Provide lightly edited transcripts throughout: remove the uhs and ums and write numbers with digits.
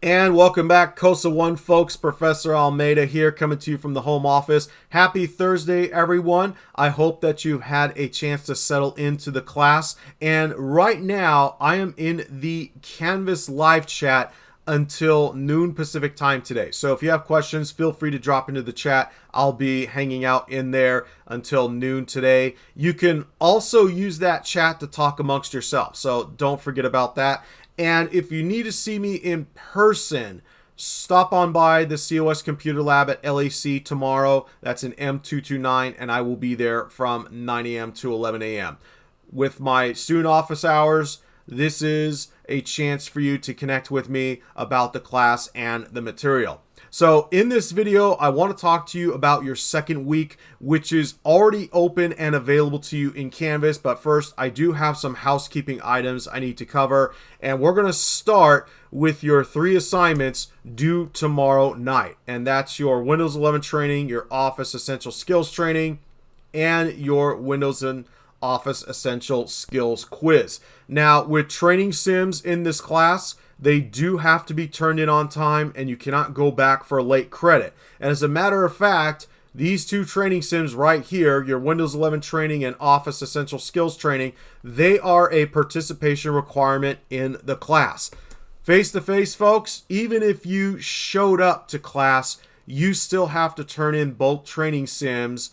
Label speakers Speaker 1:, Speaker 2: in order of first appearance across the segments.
Speaker 1: And welcome back, COSA 1 folks. Professor Almeida here, coming to you from the home office. Happy Thursday, everyone. I hope that you had a chance to settle into the class. And right now, I am in the Canvas live chat until noon Pacific time today. So if you have questions, feel free to drop into the chat. I'll be hanging out in there until noon today. You can also use that chat to talk amongst yourself. So don't forget about that. And if you need to see me in person, stop on by the COS Computer Lab at LAC tomorrow. That's in M229, and I will be there from 9 a.m. to 11 a.m. With my student office hours, this is a chance for you to connect with me about the class and the material. So in this video, I want to talk to you about your second week, which is already open and available to you in Canvas. But first, I do have some housekeeping items I need to cover. And we're going to start with your 3 assignments due tomorrow night. And that's your Windows 11 training, your Office Essential Skills training, and your Windows and Office Essential Skills quiz. Now, with training sims in this class, they do have to be turned in on time, and you cannot go back for late credit. And as a matter of fact, these 2 training sims right here, your Windows 11 training and Office Essential Skills training, they are a participation requirement in the class. Face-to-face, folks, even if you showed up to class, you still have to turn in both training sims.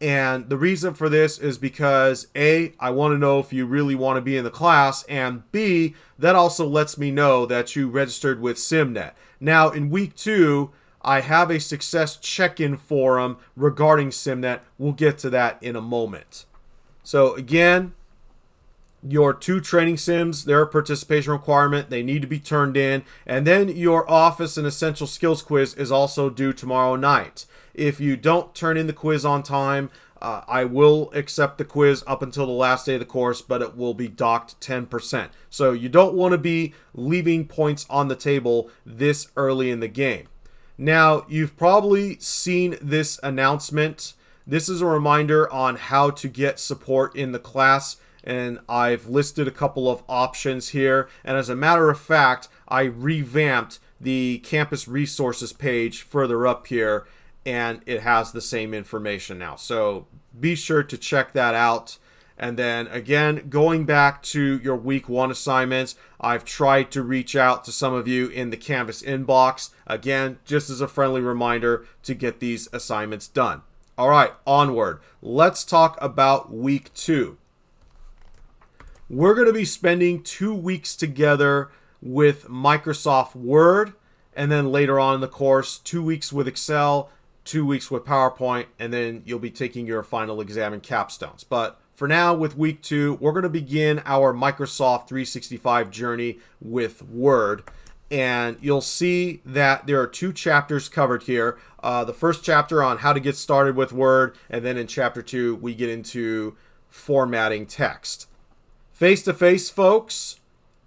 Speaker 1: And the reason for this is because A, I want to know if you really want to be in the class, and B, that also lets me know that you registered with SimNet. Now, in week 2, I have a success check-in forum regarding SimNet. We'll get to that in a moment. So again, your 2 training sims, they're a participation requirement. They need to be turned in. And then your Office and Essential Skills quiz is also due tomorrow night. If you don't turn in the quiz on time, I will accept the quiz up until the last day of the course, but it will be docked 10%. So you don't want to be leaving points on the table this early in the game. Now, you've probably seen this announcement. This is a reminder on how to get support in the class, and I've listed a couple of options here. And as a matter of fact, I revamped the campus resources page further up here, and it has the same information now. So be sure to check that out. And then again, going back to your week 1 assignments, I've tried to reach out to some of you in the Canvas inbox. Again, just as a friendly reminder to get these assignments done. All right, onward. Let's talk about week 2. We're going to be spending 2 weeks together with Microsoft Word, and then later on in the course, 2 weeks with Excel, 2 weeks with PowerPoint, and then you'll be taking your final exam and capstones. But for now, with week 2, we're going to begin our Microsoft 365 journey with Word. And you'll see that there are 2 chapters covered here. The first chapter on how to get started with Word, and then in chapter 2, we get into formatting text. Face-to-face, folks,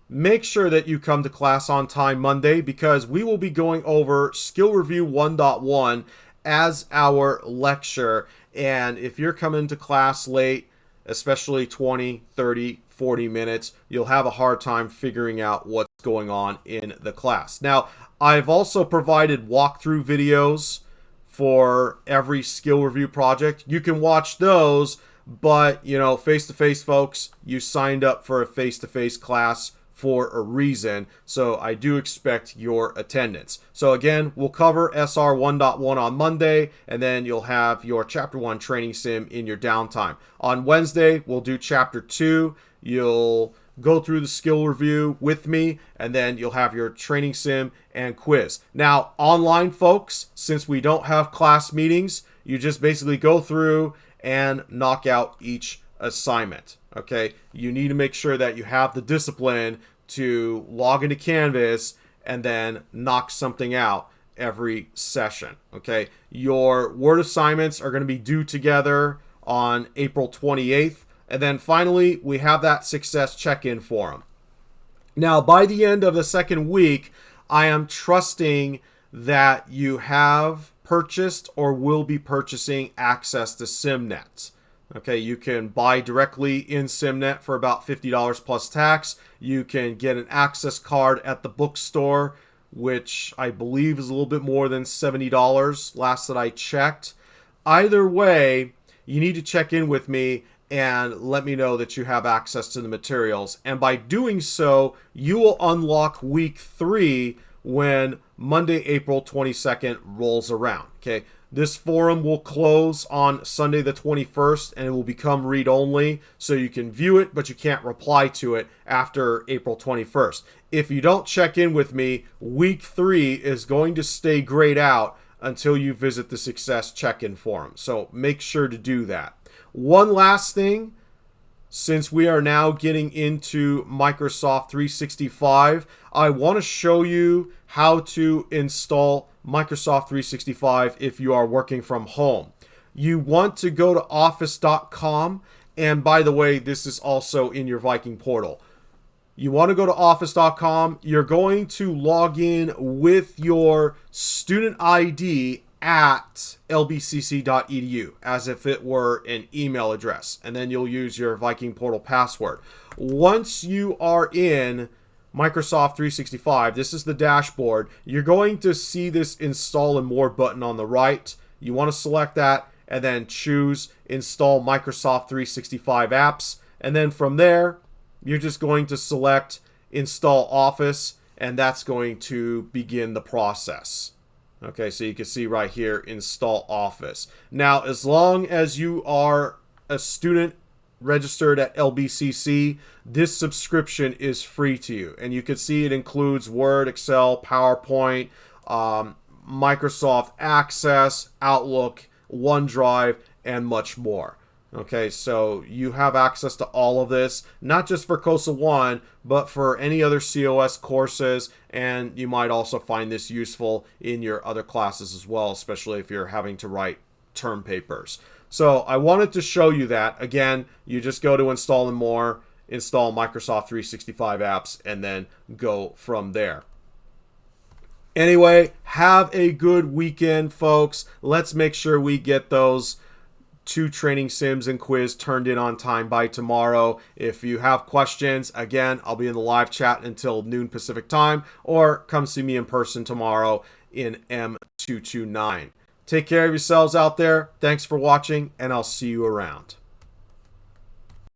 Speaker 1: make sure that you come to class on time Monday, because we will be going over Skill Review 1.1 as our lecture. And if you're coming to class late, especially 20, 30, 40 minutes, you'll have a hard time figuring out what's going on in the class. Now, I've also provided walkthrough videos for every skill review project. You can watch those, but, you know, face-to-face, folks, you signed up for a face-to-face class for a reason, so I do expect your attendance. So again, we'll cover SR 1.1 on Monday, and then you'll have your Chapter 1 training sim in your downtime. On Wednesday, we'll do Chapter 2. You'll go through the skill review with me, and then you'll have your training sim and quiz. Now, online, folks, since we don't have class meetings, you just basically go through and knock out each assignment. Okay, you need to make sure that you have the discipline to log into Canvas and then knock something out every session. Okay, your Word assignments are going to be due together on April 28th. And then finally, we have that success check-in forum. Now, by the end of the second week, I am trusting that you have purchased or will be purchasing access to SimNet. Okay, you can buy directly in SimNet for about $50 plus tax. You can get an access card at the bookstore which I believe is a little bit more than $70 last that I checked. Either way, you need to check in with me and let me know that you have access to the materials. And by doing so, you will unlock week 3 when Monday, April 22nd rolls around. Okay. This forum will close on Sunday the 21st and it will become read-only, so you can view it, but you can't reply to it after April 21st. If you don't check in with me, week 3 is going to stay grayed out until you visit the Success Check-in forum. So make sure to do that. One last thing, since we are now getting into Microsoft 365, I want to show you how to install Microsoft 365 if you are working from home. You want to go to office.com, and by the way, this is also in your Viking portal. You want to go to office.com, you're going to log in with your student ID at lbcc.edu as if it were an email address, and then you'll use your Viking portal password. Once you are in Microsoft 365, this is the dashboard. You're going to see this Install and More button on the right. You want to select that and then choose Install Microsoft 365 Apps. And then from there, you're just going to select Install Office, and that's going to begin the process. Okay, so you can see right here, Install Office. Now, as long as you are a student registered at LBCC, this subscription is free to you. And you can see it includes Word, Excel, PowerPoint, Microsoft Access, Outlook, OneDrive, and much more. Okay, so you have access to all of this, not just for COSA 1, but for any other COS courses, and you might also find this useful in your other classes as well, especially if you're having to write term papers. So I wanted to show you that. Again, you just go to Install and More, install Microsoft 365 apps, and then go from there. Anyway, have a good weekend, folks. Let's make sure we get those 2 training sims and quiz turned in on time by tomorrow. If you have questions, again, I'll be in the live chat until noon Pacific time, or come see me in person tomorrow in M229. Take care of yourselves out there. Thanks for watching, and I'll see you around.